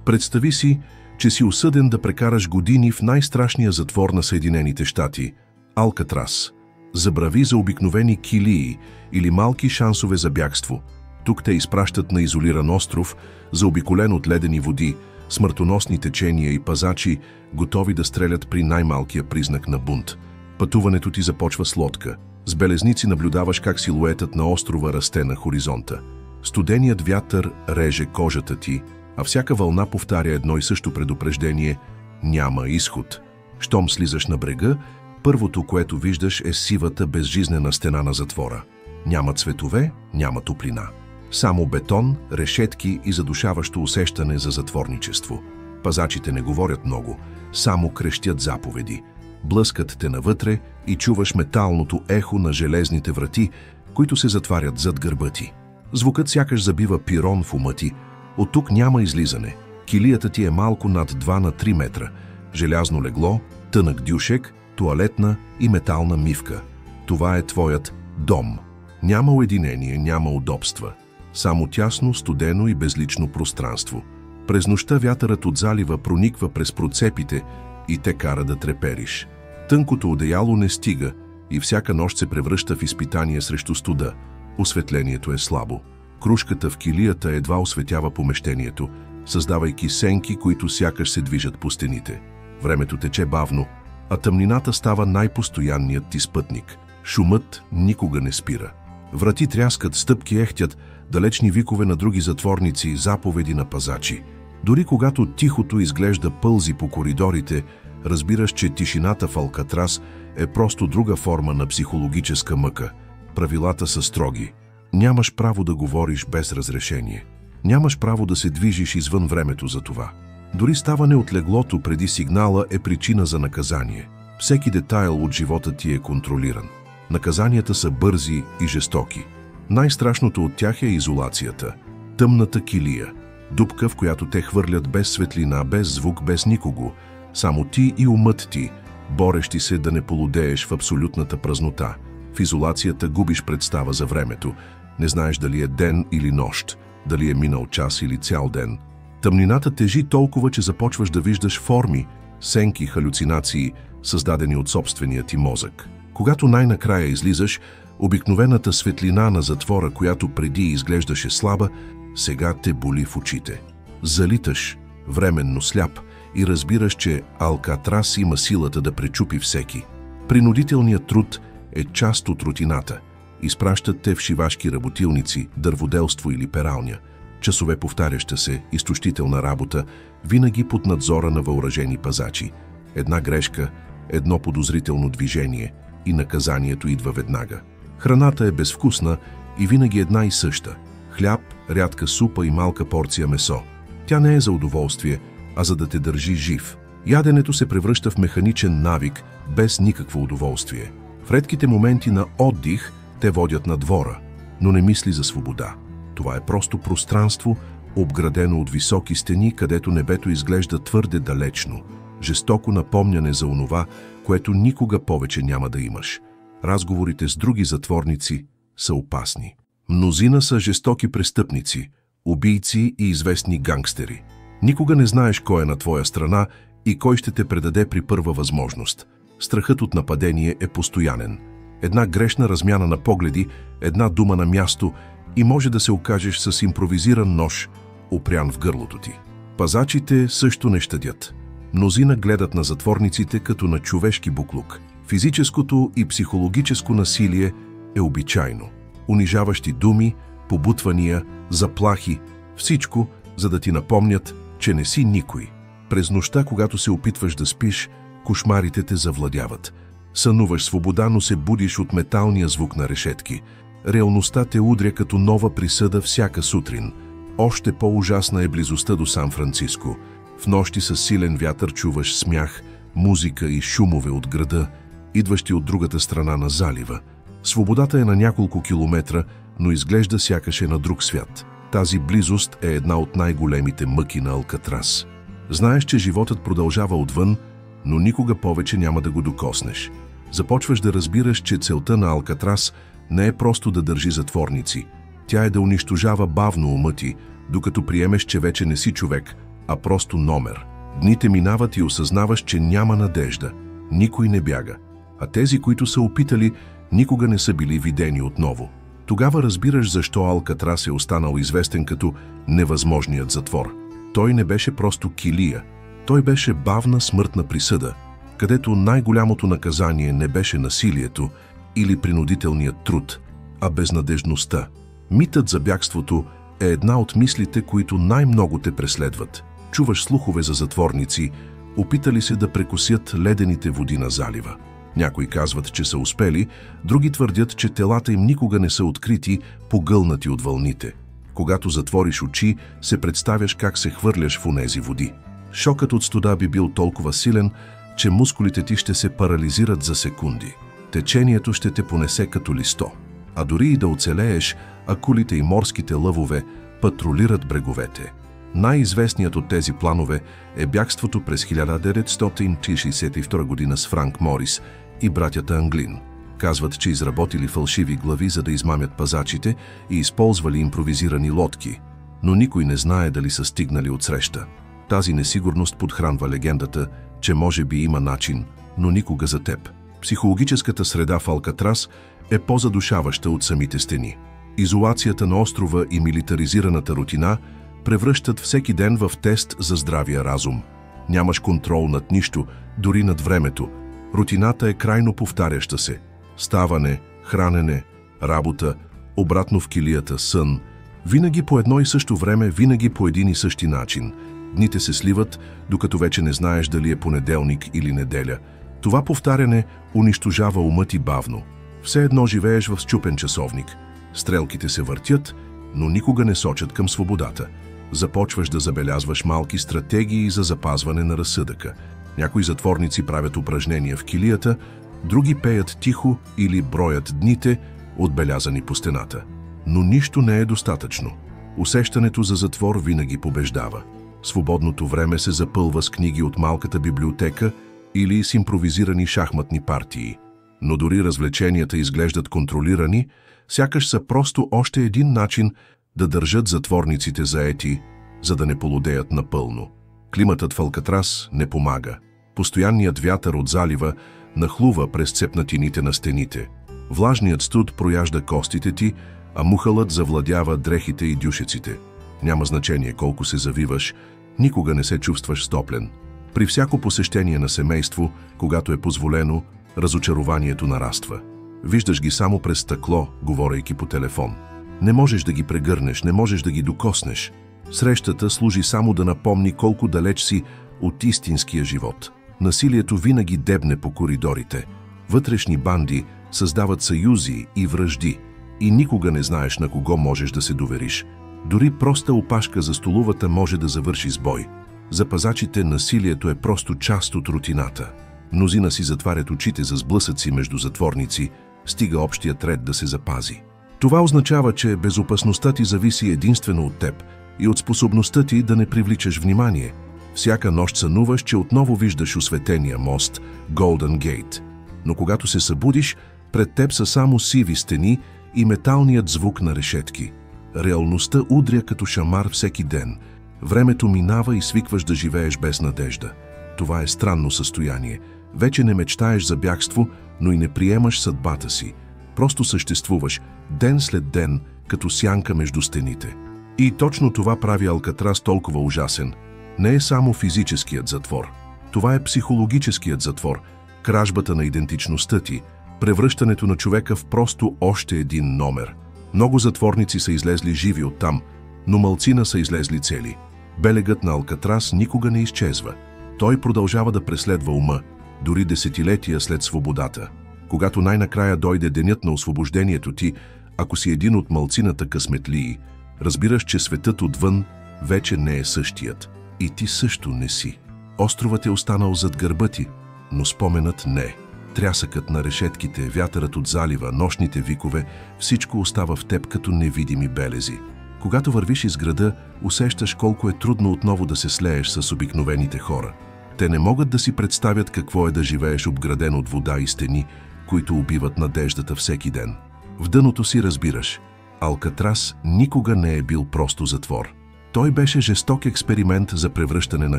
Представи си, че си осъден да прекараш години в най-страшния затвор на Съединените щати – Алкатрас. Забрави за обикновени килии или малки шансове за бягство. Тук те изпращат на изолиран остров, заобиколен от ледени води, смъртоносни течения и пазачи, готови да стрелят при най-малкия признак на бунт. Пътуването ти започва с лодка. С белезници наблюдаваш как силуетът на острова расте на хоризонта. Студеният вятър реже кожата ти, а всяка вълна повтаря едно и също предупреждение – няма изход. Щом слизаш на брега, първото, което виждаш, е сивата, безжизнена стена на затвора. Няма цветове, няма топлина. Само бетон, решетки и задушаващо усещане за затворничество. Пазачите не говорят много, само крещят заповеди. Блъскат те навътре и чуваш металното ехо на железните врати, които се затварят зад гърба ти. Звукът сякаш забива пирон в ума ти. От тук няма излизане. Килията ти е малко над 2 на 3 метра. Желязно легло, тънък дюшек, тоалетна и метална мивка. Това е твоят дом. Няма уединение, няма удобства. Само тясно, студено и безлично пространство. През нощта вятърът от залива прониква през процепите и те кара да трепериш. Тънкото одеяло не стига и всяка нощ се превръща в изпитание срещу студа. Осветлението е слабо. Крушката в килията едва осветява помещението, създавайки сенки, които сякаш се движат по стените. Времето тече бавно, а тъмнината става най-постоянният ти спътник. Шумът никога не спира. Врати тряскат, стъпки ехтят, далечни викове на други затворници, заповеди на пазачи. Дори когато тихото изглежда пълзи по коридорите, разбираш, че тишината в Алкатрас е просто друга форма на психологическа мъка. Правилата са строги. Нямаш право да говориш без разрешение. Нямаш право да се движиш извън времето за това. Дори ставане от леглото преди сигнала е причина за наказание. Всеки детайл от живота ти е контролиран. Наказанията са бързи и жестоки. Най-страшното от тях е изолацията. Тъмната килия. Дупка, в която те хвърлят без светлина, без звук, без никого. Само ти и умът ти, борещи се да не полудееш в абсолютната празнота. В изолацията губиш представа за времето. Не знаеш дали е ден или нощ, дали е минал час или цял ден. Тъмнината тежи толкова, че започваш да виждаш форми, сенки, халюцинации, създадени от собствения ти мозък. Когато най-накрая излизаш, обикновената светлина на затвора, която преди изглеждаше слаба, сега те боли в очите. Залиташ, временно сляп, и разбираш, че Алкатрас има силата да пречупи всеки. Принудителният труд е част от рутината. Изпращат те в шивашки работилници, дърводелство или пералня. Часове повтаряща се, изтощителна работа, винаги под надзора на въоръжени пазачи. Една грешка, едно подозрително движение и наказанието идва веднага. Храната е безвкусна и винаги една и съща. Хляб, рядка супа и малка порция месо. Тя не е за удоволствие, а за да те държи жив. Яденето се превръща в механичен навик, без никакво удоволствие. В редките моменти на отдих те водят на двора, но не мисли за свобода. Това е просто пространство, обградено от високи стени, където небето изглежда твърде далечно. Жестоко напомняне за онова, което никога повече няма да имаш. Разговорите с други затворници са опасни. Мнозина са жестоки престъпници, убийци и известни гангстери. Никога не знаеш кой е на твоя страна и кой ще те предаде при първа възможност. Страхът от нападение е постоянен. Една грешна размяна на погледи, една дума на място и може да се окажеш с импровизиран нож, опрян в гърлото ти. Пазачите също не щадят. Мнозина гледат на затворниците като на човешки буклук. Физическото и психологическо насилие е обичайно. Унижаващи думи, побутвания, заплахи, всичко, за да ти напомнят, че не си никой. През нощта, когато се опитваш да спиш, кошмарите те завладяват. Сънуваш свобода, но се будиш от металния звук на решетки. Реалността те удря като нова присъда всяка сутрин. Още по-ужасна е близостта до Сан-Франциско. В нощи със силен вятър чуваш смях, музика и шумове от града, идващи от другата страна на залива. Свободата е на няколко километра, но изглежда сякаш е на друг свят. Тази близост е една от най-големите мъки на Алкатрас. Знаеш, че животът продължава отвън, но никога повече няма да го докоснеш. Започваш да разбираш, че целта на Алкатрас не е просто да държи затворници. Тя е да унищожава бавно ума ти, докато приемеш, че вече не си човек, а просто номер. Дните минават и осъзнаваш, че няма надежда. Никой не бяга. А тези, които са опитали, никога не са били видени отново. Тогава разбираш защо Алкатрас е останал известен като невъзможният затвор. Той не беше просто килия. Той беше бавна смъртна присъда, където най-голямото наказание не беше насилието или принудителният труд, а безнадежността. Митът за бягството е една от мислите, които най-много те преследват. Чуваш слухове за затворници, опитали се да прекосят ледените води на залива. Някои казват, че са успели, други твърдят, че телата им никога не са открити, погълнати от вълните. Когато затвориш очи, се представяш как се хвърляш в онези води. Шокът от студа би бил толкова силен, че мускулите ти ще се парализират за секунди. Течението ще те понесе като листо. А дори и да оцелееш, акулите и морските лъвове патрулират бреговете. Най-известният от тези планове е бягството през 1962 година с Франк Морис и братята Англин. Казват, че изработили фалшиви глави, за да измамят пазачите и използвали импровизирани лодки. Но никой не знае дали са стигнали от среща. Тази несигурност подхранва легендата, че може би има начин, но никога за теб. Психологическата среда в Алкатрас е по-задушаваща от самите стени. Изолацията на острова и милитаризираната рутина превръщат всеки ден в тест за здравия разум. Нямаш контрол над нищо, дори над времето. Рутината е крайно повтаряща се. Ставане, хранене, работа, обратно в килията, сън. Винаги по едно и също време, винаги по един и същи начин. Дните се сливат, докато вече не знаеш дали е понеделник или неделя. Това повтаряне унищожава ума ти бавно. Все едно живееш в счупен часовник. Стрелките се въртят, но никога не сочат към свободата. Започваш да забелязваш малки стратегии за запазване на разсъдъка. Някои затворници правят упражнения в килията, други пеят тихо или броят дните, отбелязани по стената. Но нищо не е достатъчно. Усещането за затвор винаги побеждава. Свободното време се запълва с книги от малката библиотека или с импровизирани шахматни партии. Но дори развлеченията изглеждат контролирани, сякаш са просто още един начин да държат затворниците заети, за да не полудеят напълно. Климатът в Алкатрас не помага. Постоянният вятър от залива нахлува през цепнатините на стените. Влажният студ прояжда костите ти, а мухълът завладява дрехите и дюшеците. Няма значение колко се завиваш, никога не се чувстваш стоплен. При всяко посещение на семейство, когато е позволено, разочарованието нараства. Виждаш ги само през стъкло, говорейки по телефон. Не можеш да ги прегърнеш, не можеш да ги докоснеш. Срещата служи само да напомни колко далеч си от истинския живот. Насилието винаги дебне по коридорите. Вътрешни банди създават съюзи и вражди. И никога не знаеш на кого можеш да се довериш. Дори проста опашка за столовата може да завърши с бой. За пазачите насилието е просто част от рутината. Мнозина си затварят очите за сблъсъци между затворници, стига общият ред да се запази. Това означава, че безопасността ти зависи единствено от теб и от способността ти да не привличаш внимание. Всяка нощ сънуваш, че отново виждаш осветения мост, Golden Gate. Но когато се събудиш, пред теб са само сиви стени и металният звук на решетки. Реалността удря като шамар всеки ден. Времето минава и свикваш да живееш без надежда. Това е странно състояние. Вече не мечтаеш за бягство, но и не приемаш съдбата си. Просто съществуваш, ден след ден, като сянка между стените. И точно това прави Алкатрас толкова ужасен. Не е само физическият затвор. Това е психологическият затвор, кражбата на идентичността ти, превръщането на човека в просто още един номер. Много затворници са излезли живи оттам, но малцина са излезли цели. Белегът на Алкатрас никога не изчезва. Той продължава да преследва ума, дори десетилетия след свободата. Когато най-накрая дойде денят на освобождението ти, ако си един от малцината късметлии, разбираш, че светът отвън вече не е същият. И ти също не си. Островът е останал зад гърба ти, но споменът не. Трясъкът на решетките, вятърът от залива, нощните викове, всичко остава в теб като невидими белези. Когато вървиш из града, усещаш колко е трудно отново да се слееш с обикновените хора. Те не могат да си представят какво е да живееш обграден от вода и стени, които убиват надеждата всеки ден. В дъното си разбираш, Алкатрас никога не е бил просто затвор. Той беше жесток експеримент за превръщане на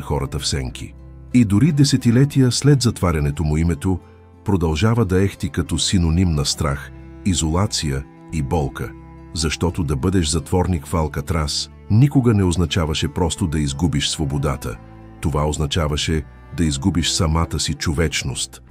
хората в сенки. И дори десетилетия след затварянето му името продължава да ехти като синоним на страх, изолация и болка, защото да бъдеш затворник в Алкатрас никога не означаваше просто да изгубиш свободата. Това означаваше да изгубиш самата си човечност,